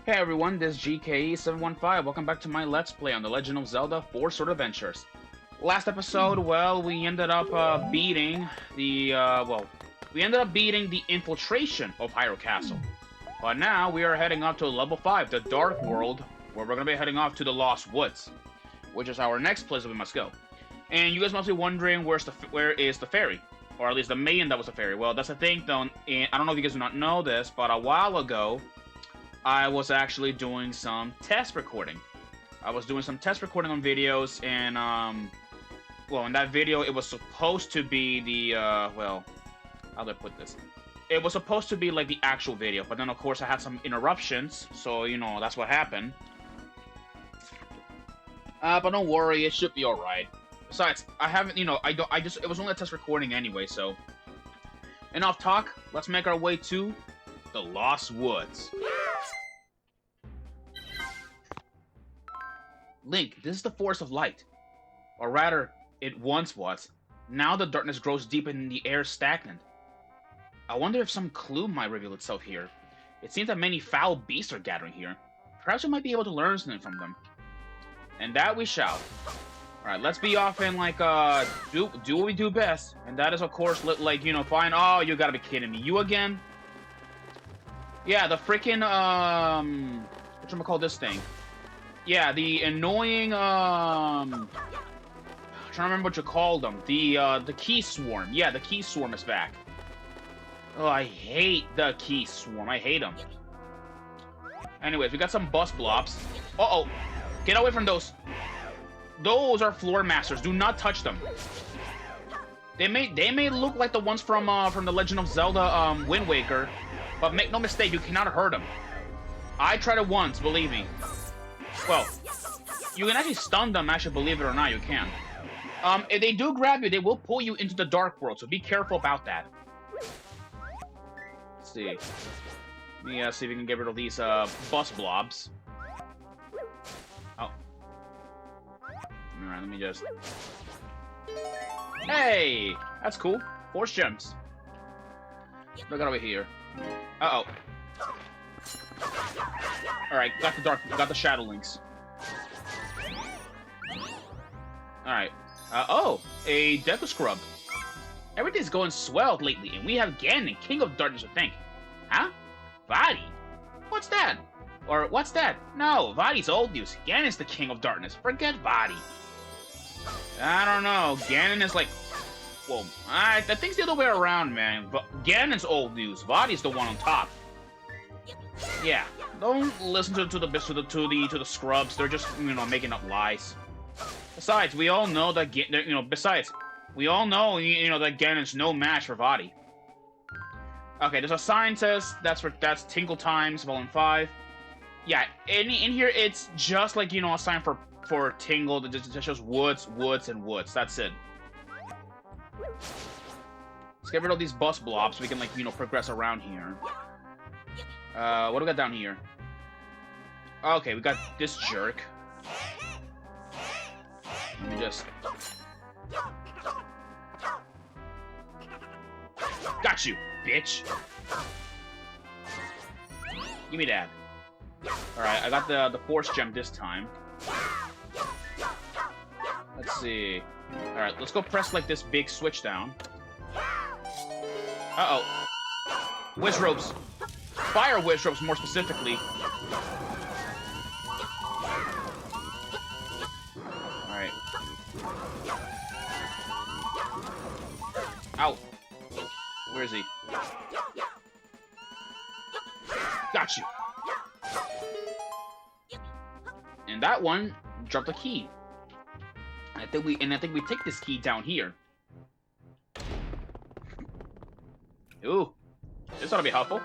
Hey everyone, this is GKE715. Welcome back to my Let's Play on The Legend of Zelda 4 Sword Adventures. Last episode, well, we ended up beating the, infiltration of Hyrule Castle. But now we are heading up to level 5, the Dark World, where we're going to be heading off to the Lost Woods, which is our next place that we must go. And you guys must be wondering where is the ferry? Or at least the maiden that was the ferry. Well, that's the thing though, and I don't know if you guys do not know this, but a while ago, I was actually doing some test recording. I was doing some test recording on videos, and, well, in that video, it was supposed to be the, well, how do I put this? It was supposed to be, like, the actual video, but then, of course, I had some interruptions, so, you know, that's what happened. But don't worry, it should be alright. Besides, I haven't, you know, it was only a test recording anyway, so. Enough talk, let's make our way to the Lost Woods. Link, this is the Forest of Light. Or rather, it once was. Now the darkness grows deep and the air stagnant. I wonder if some clue might reveal itself here. It seems that many foul beasts are gathering here. Perhaps we might be able to learn something from them. And that we shall. Alright, let's be off and, like, do what we do best. And that is, of course, like, you know, find... Oh, you gotta be kidding me. You again? Yeah, the freaking, whatchamacallit this thing? Yeah, the annoying, I'm trying to remember what you called them. The Key Swarm. Yeah, the Key Swarm is back. Oh, I hate the Key Swarm. I hate them. Anyways, we got some bus blobs. Uh-oh. Get away from those. Those are floor masters. Do not touch them. They may look like the ones from the Legend of Zelda, Wind Waker, but make no mistake, you cannot hurt them. I tried it once, believe me. Well, you can actually stun them, actually, believe it or not, you can. If they do grab you, they will pull you into the Dark World, so be careful about that. Let's see. Let me see if we can get rid of these bus blobs. Oh. Alright, let me just... Hey! That's cool. Force gems. Look over here. Uh-oh. Alright, got the Shadow Links. Alright. Oh! A Deku Scrub. Everything's going swell lately, and we have Ganon, King of Darkness, to thank. Huh? Vaati? What's that? Or, what's that? No, Vaati's old news. Ganon's the King of Darkness. Forget Vaati. I don't know. Ganon is like... Well, I think it's the other way around, man. But Ganon's old news. Vaati's the one on top. Yeah, don't listen to the scrubs. They're just, you know, making up lies. Besides, we all know that we all know, you know, that Ganon's no match for Vaati. Okay, there's a sign says that's Tinkle Times, Volume 5. Yeah, in here it's just like, you know, a sign for Tingle that just shows woods, and woods. That's it. Let's get rid of these bus blobs so we can, like, you know, progress around here. What do we got down here? Okay, we got this jerk. Let me just... Got you, bitch! Give me that. Alright, I got the Force Gem this time. Let's see. Alright, let's go press, like, this big switch down. Uh-oh. Whiz ropes. Fire Wish ropes, more specifically. Alright. Ow. Where is he? Got you. And that one dropped a key. I think we take this key down here. Ooh. This ought to be helpful.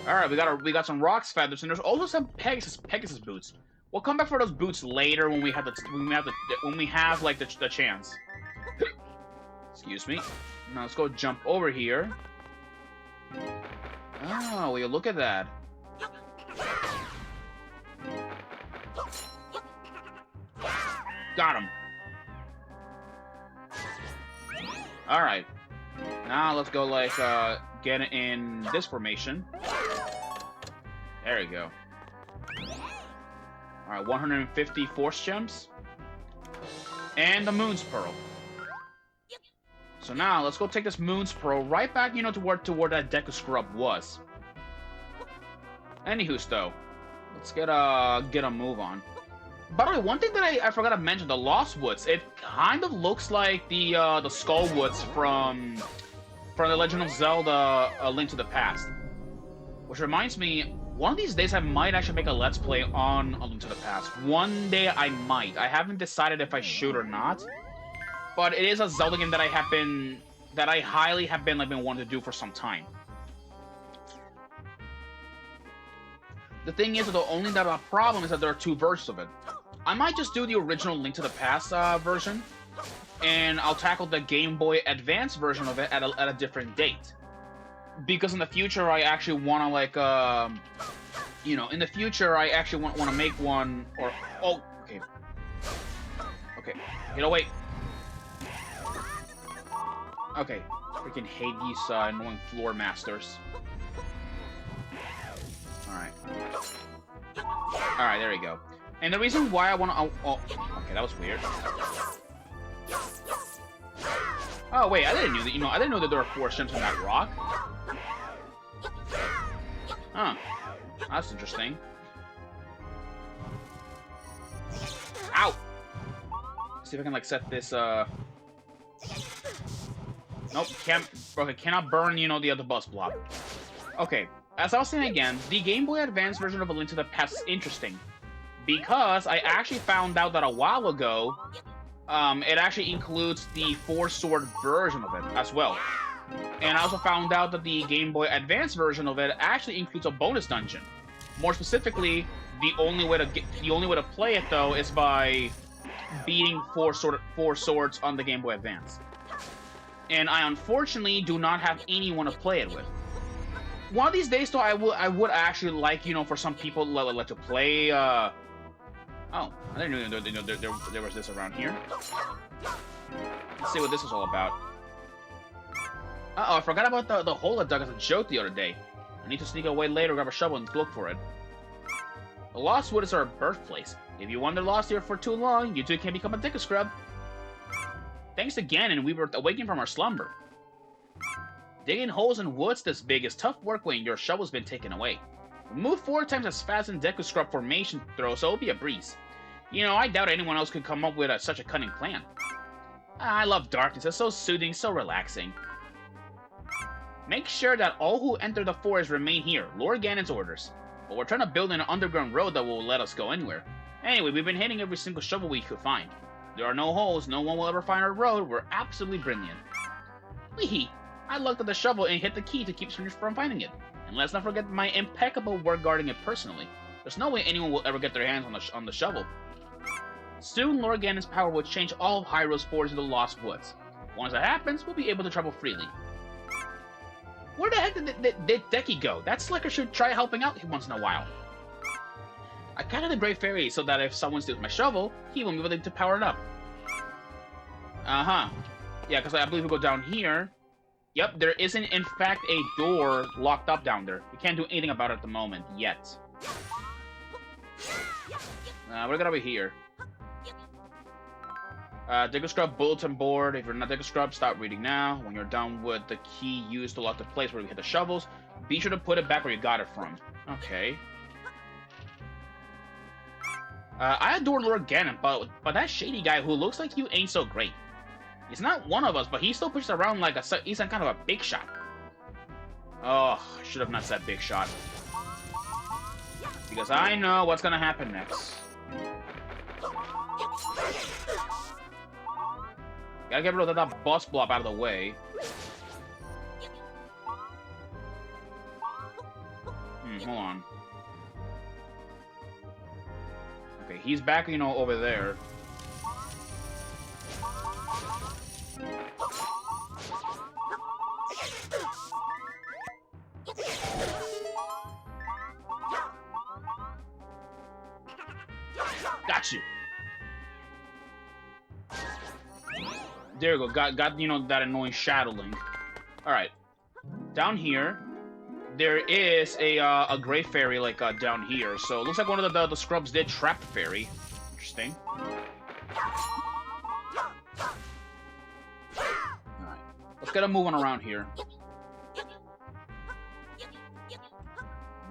Alright, we got some rocks, feathers, and there's also some Pegasus boots. We'll come back for those boots later when we have like the chance. Excuse me. Now let's go jump over here. Oh, will you look at that? Got him. Alright. Now let's go, like, get in this formation. There we go. Alright, 150 Force Gems. And the Moon's Pearl. So now, let's go take this Moon's Pearl right back, you know, toward that Deku Scrub was. Anywho, though, let's get a move on. By the way, one thing that I forgot to mention, the Lost Woods, it kind of looks like the Skull Woods from The Legend of Zelda: A Link to the Past. Which reminds me, one of these days I might actually make a Let's Play on A Link to the Past. One day I might. I haven't decided if I should or not. But it is a Zelda game that I highly have been wanting to do for some time. The thing is, the only problem is that there are 2 versions of it. I might just do the original Link to the Past version, and I'll tackle the Game Boy Advance version of it at a different date. Because in the future, I actually want to, like, you know, in the future, I actually want to make one, or, oh, okay. Okay, get away. Okay, freaking hate these annoying floor masters. Alright. Alright, there we go. And the reason why I want to... Oh, okay, that was weird. Oh, wait, I didn't know that, you know, I didn't know that there were 4 gems on that rock. Huh. That's interesting. Ow! See if I can, like, set this, Nope, cannot burn, you know, the other bus block. Okay, as I was saying again, the Game Boy Advance version of A Link to the Past is interesting. Because I actually found out that a while ago, it actually includes the 4-sword version of it as well. And I also found out that the Game Boy Advance version of it actually includes a bonus dungeon. More specifically, the only way to play it though is by beating 4 swords on the Game Boy Advance. And I unfortunately do not have anyone to play it with. One of these days, though, I would actually like, you know, for some people like to play. Oh, I didn't know there was this around here. Let's see what this is all about. Uh-oh, I forgot about the hole I dug as a joke the other day. I need to sneak away later, grab a shovel, and look for it. The Lost Wood is our birthplace. If you wander lost here for too long, you too can become a Deku Scrub. Thanks again, and we were awakened from our slumber. Digging holes in woods this big is tough work when your shovel's been taken away. Move 4 times as fast as Deku Scrub formation throw, so it'll be a breeze. You know, I doubt anyone else could come up with such a cunning plan. I love darkness, it's so soothing, so relaxing. Make sure that all who enter the forest remain here, Lord Ganon's orders. But we're trying to build an underground road that will let us go anywhere. Anyway, we've been hitting every single shovel we could find. There are no holes, no one will ever find our road, we're absolutely brilliant. Wee! I looked at the shovel and hit the key to keep strangers from finding it. And let's not forget my impeccable work guarding it personally. There's no way anyone will ever get their hands on the shovel. Soon, Lord Ganon's power will change all of Hyrule's forests into Lost Woods. Once that happens, we'll be able to travel freely. Where the heck did Deki go? That Slicker should try helping out once in a while. I guided the Great Fairy so that if someone steals my shovel, he will be able to power it up. Uh-huh. Yeah, because I believe we go down here. Yep, there isn't, in fact, a door locked up down there. We can't do anything about it at the moment, yet. What do we got over here? Deku Scrub Bulletin Board. If you're not Deku Scrub, stop reading now. When you're done with the key used to lock the place where we hit the shovels, be sure to put it back where you got it from. Okay. I adore Lord Ganon, but that shady guy who looks like you ain't so great. He's not one of us, but he still pushes around like he's some kind of a big shot. Oh, I should have not said big shot. Because I know what's gonna happen next. Gotta get rid of that bus blob out of the way. Hold on. Okay, he's back, you know, over there. Got you. There we go. Got you know, that annoying Shadow Link. All right. Down here, there is a gray fairy like down here. So it looks like one of the scrubs did trap the fairy. Interesting. Alright. Let's get a move on around here.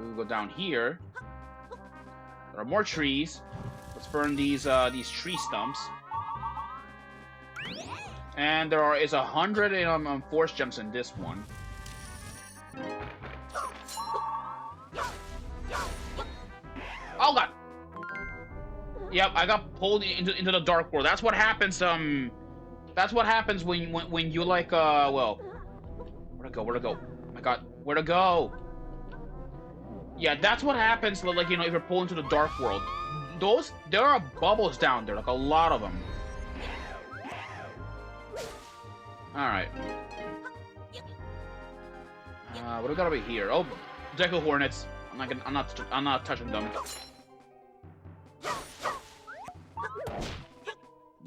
We'll go down here. There are more trees. Let's burn these tree stumps. And there is 100 force gems in this one. Oh god! Yep, I got pulled into the dark world. That's what happens. That's what happens when you like well, where to go? Where to go? Oh my god, where to go? Yeah, that's what happens. Like, you know, if you're pulled into the dark world, there are bubbles down there, like a lot of them. All right. What do we got over here? Oh, Deku Hornets. I'm not touching them.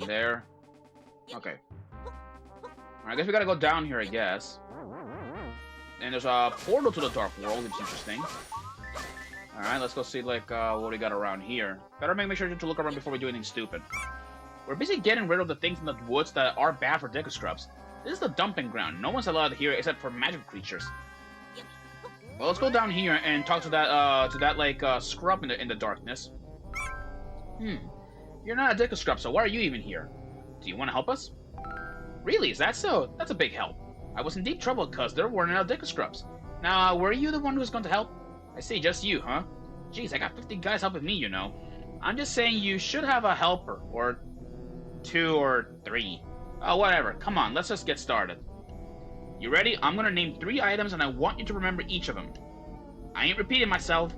There. Okay. I guess we gotta go down here, I guess. And there's a portal to the dark world, which is interesting. Alright, let's go see, like, what we got around here. Better make sure to look around before we do anything stupid. We're busy getting rid of the things in the woods that are bad for Deku Scrubs. This is the dumping ground. No one's allowed here except for magic creatures. Well, let's go down here and talk to that like, scrub in the darkness. You're not a Deku Scrub, so why are you even here? Do you want to help us? Really, is that so? That's a big help. I was in deep trouble because there weren't enough Deku Scrubs. Now, were you the one who's going to help? I see, just you, huh? Jeez, I got 50 guys helping me, you know. I'm just saying you should have a helper, or 2 or 3. Oh, whatever. Come on, let's just get started. You ready? I'm gonna name 3 items and I want you to remember each of them. I ain't repeating myself.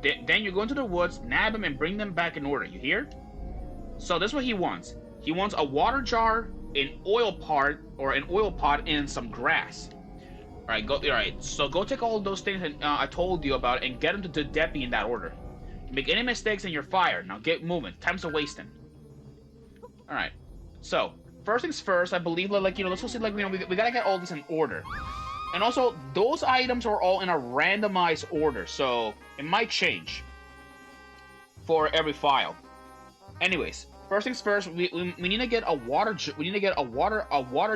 Then you go into the woods, nab them, and bring them back in order, you hear? So this is what he wants. He wants a water jar, an oil pot, and some grass. Alright, so go take all those things I told you about and get them to Deppy in that order. Make any mistakes and you're fired. Now get moving. Time's a wasting. Alright, so first things first, I believe, like, you know, let's go see, like, you know, we gotta get all these in order. And also, those items are all in a randomized order, so it might change for every file. Anyways, first things first, we need to get a water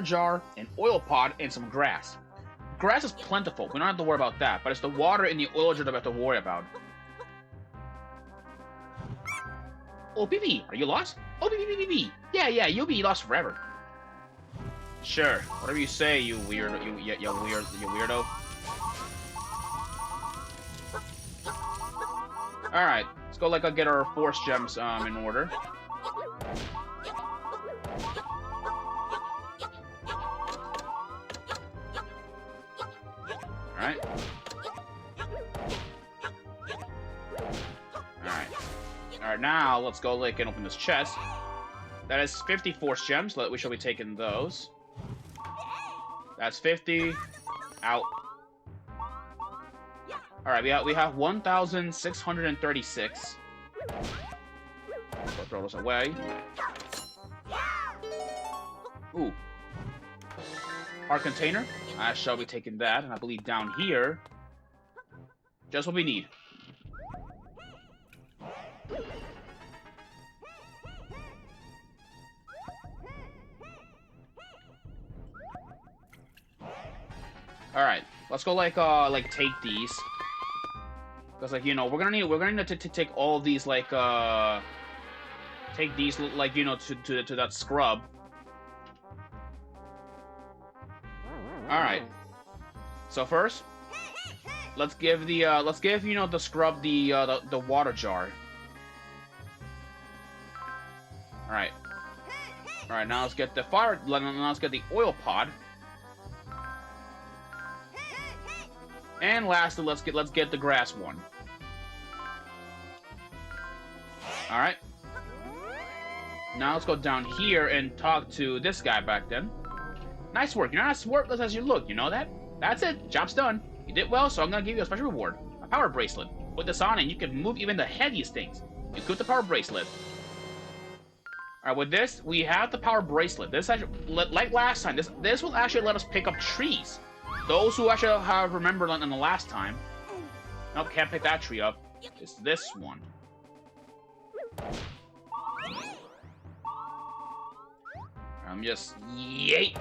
jar, an oil pot, and some grass. Grass is plentiful. We don't have to worry about that, but it's the water in the oil jar that we have to worry about. Oh, BB, are you lost? Oh, BB. Yeah, you'll be lost forever. Sure, whatever you say, you weirdo. All right, let's go get our force gems in order. All right. Alright, now let's go and open this chest. That is 50 force gems. We shall be taking those. That's 50. Out. Alright, we have 1,636. We'll throw those away. Ooh. Our container. I shall be taking that, and I believe down here, just what we need. All right, let's go take these, because you know we're gonna need to take all of these take these you know to that scrub. All right. So first, let's give you know the scrub the water jar. All right. All right. Now let's get the Now let's get the oil pod. And lastly, let's get the grass one. All right. Now let's go down here and talk to this guy back then. Nice work. You're not as worthless as you look. You know that? That's it. Job's done. You did well, so I'm gonna give you a special reward. A power bracelet. Put this on and you can move even the heaviest things. Equip the power bracelet. Alright, with this, we have the power bracelet. This actually, like last time, this will actually let us pick up trees. those who actually have remembered in the last time. Nope, can't pick that tree up. It's this one. I'm just... Yay!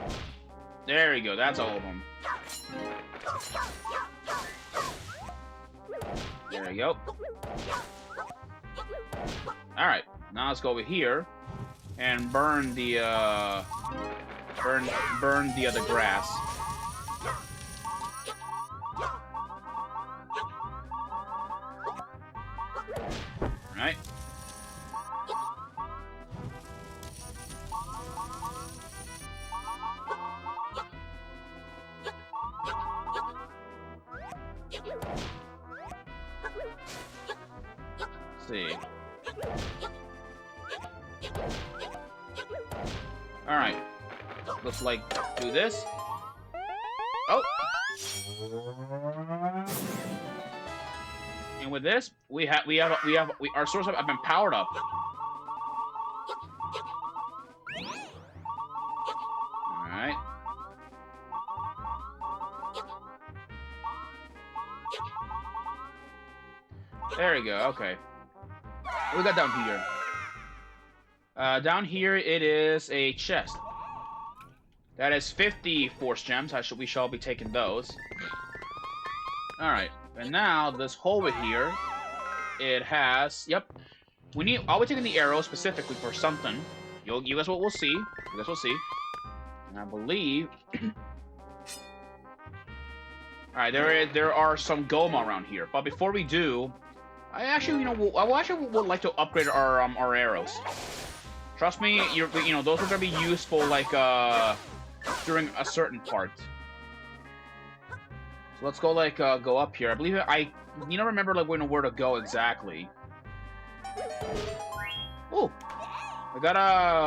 There we go, that's all of them. There we go. Alright, now let's go over here and burn the, burn the other grass. Alright. Let's see. Alright. Let's like do this. Oh! And with this, our source have been powered up. Alright. There we go, okay. What we got down here? Down here it is a chest. That is 50 force gems. We shall be taking those. Alright. And now, this hole over here, it has... Yep. I'll be taking the arrow specifically for something. You guys will see. You guys will see. And I believe... Alright, there are some Goma around here. But before we do, I actually, would like to upgrade our arrows. Trust me, those are gonna be useful, like, during a certain part. So let's go, like, go up here. I believe I remember, like, where to go exactly. Oh,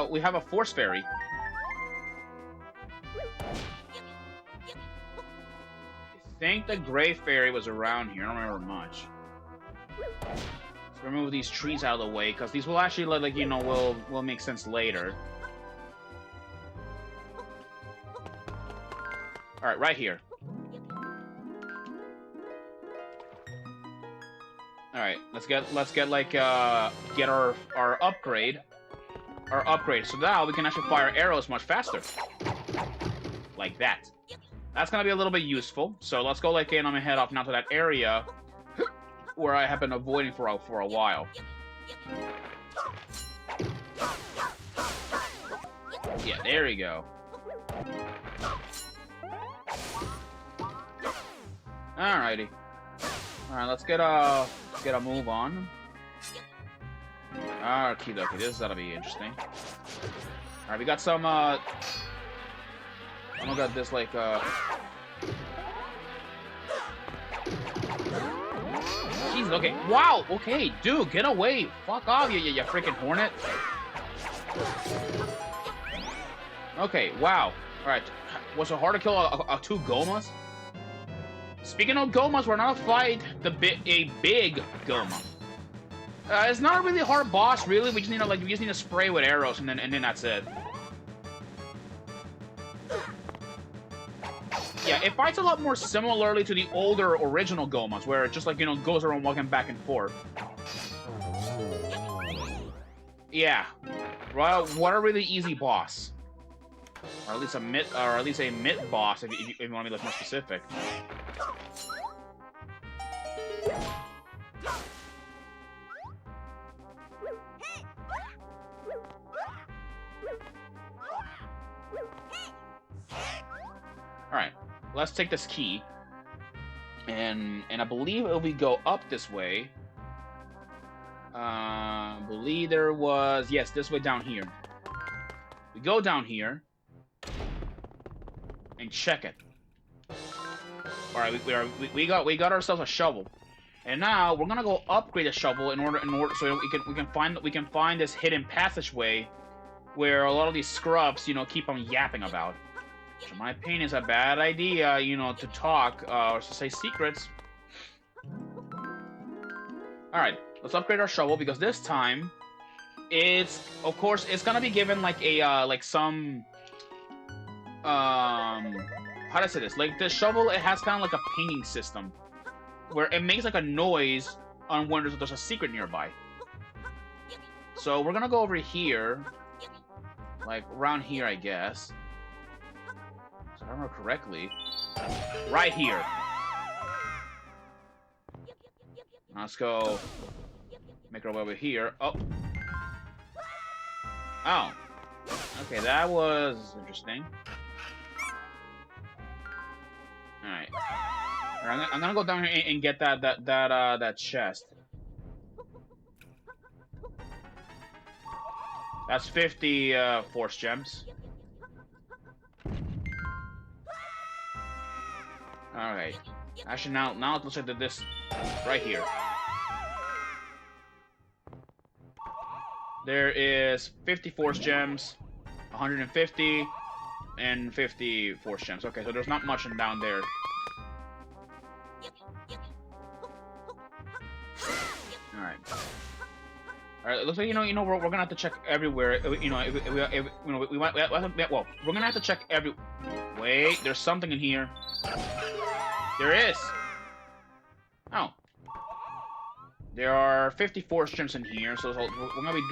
we have a force fairy. I think the gray fairy was around here. I don't remember much. Let's remove these trees out of the way, because these will actually, like, will make sense later. Alright, right here. Alright, let's get like get our upgrade. So now we can actually fire arrows much faster. Like that. That's gonna be a little bit useful. So let's go like and I'm gonna head off now to that area where I have been avoiding for a while. Yeah, there we go. Alrighty. Alright, let's get a move on. Okay, this ought to be interesting. Alright, we got some oh my god, this like Jesus, okay. Wow, okay, dude, get away. Fuck off, you freaking hornet. Okay, wow. Alright. Was it hard to kill two Gomas? Speaking of Gomas, we're gonna fight a big Goma. It's not a really hard boss, really. We just need to spray with arrows, and then that's it. Yeah, it fights a lot more similarly to the older original Gomas, where it just like goes around walking back and forth. Yeah, well, what a really easy boss, or at least a mid boss, if you want to be more specific. Alright, let's take this key. And I believe if we go up this way, I believe there was, yes, this way down here. We go down here and check it. Alright, we got ourselves a shovel. And now we're gonna go upgrade the shovel in order so we can find this hidden passageway where a lot of these scrubs, keep on yapping about. Which in my opinion is a bad idea, to talk or to say secrets. Alright, let's upgrade our shovel because this time it's gonna be given like a some how do I say this? Like, the shovel, it has kind of like a pinging system. Where it makes like a noise on when there's a secret nearby. So we're gonna go over here. Like, around here, I guess. So if I remember correctly. Right here. Let's go make our way over here. Oh. Oh. Okay, that was interesting. Alright. I'm gonna go down here and get that chest. That's 50 force gems. Alright. Actually, now it looks like this right here. There is 50 force gems, 150, and 50 force gems. Okay, so there's not much down there. Alright. Alright, it looks like, we're gonna have to check everywhere. Well, we're gonna have to check every... Wait, there's something in here. There is! Oh. There are 50 force gems in here, so we're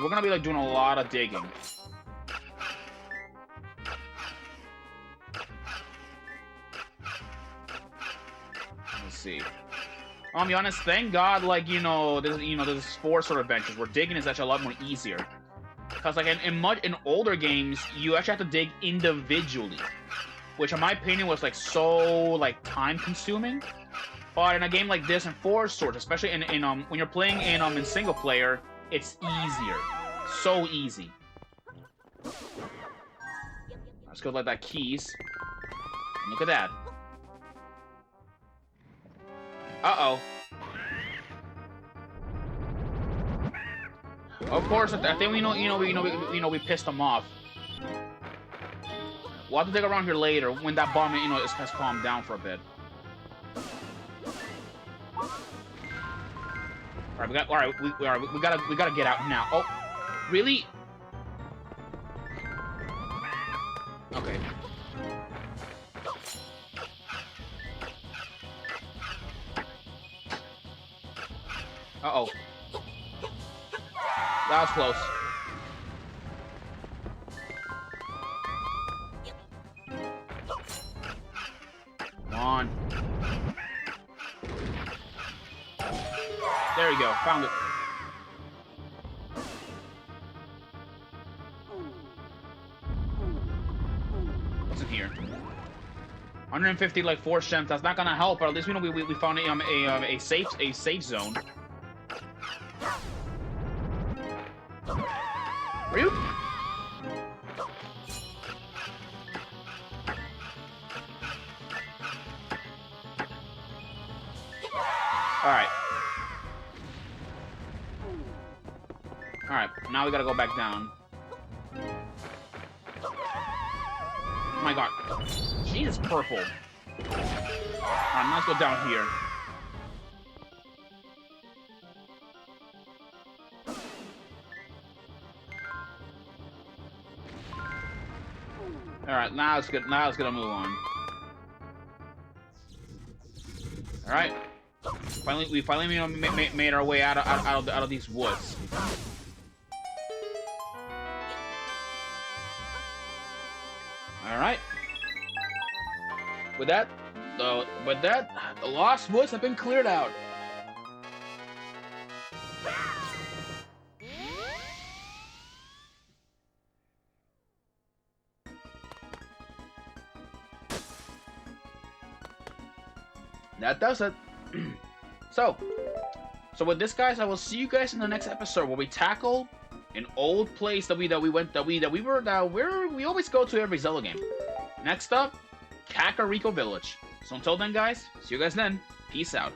gonna be like doing a lot of digging. Let's see. I'll be honest, thank God, like, there's 4 sort of adventures where digging is actually a lot more easier. Because, like, in older games, you actually have to dig individually. Which, in my opinion, was, like, so, like, time-consuming. But in a game like this, in Force Swords, especially when you're playing in single player, it's easier. So easy. Let's go like that keys. Look at that. Uh-oh. Of course, I think we pissed them off. We'll have to dig around here later when that bomb, has calmed down for a bit. Alright, we gotta get out now. Oh, really? Okay. Uh-oh. That was close. Come on. There you go. Found it. What's in here? 150 like force gems. That's not gonna help, but at least we found a safe zone. Are you? Alright. Alright, now we gotta go back down. Oh my god. Jesus, purple. Alright, let's go down here. Alright, now it's good. Now it's gonna move on. Alright. We finally made our way out of these woods. Alright. With that, the Lost Woods have been cleared out. That does it. So with this, guys, I will see you guys in the next episode where we tackle an old place that we always go to every Zelda game. Next up, Kakariko Village. So until then, guys, see you guys then. Peace out.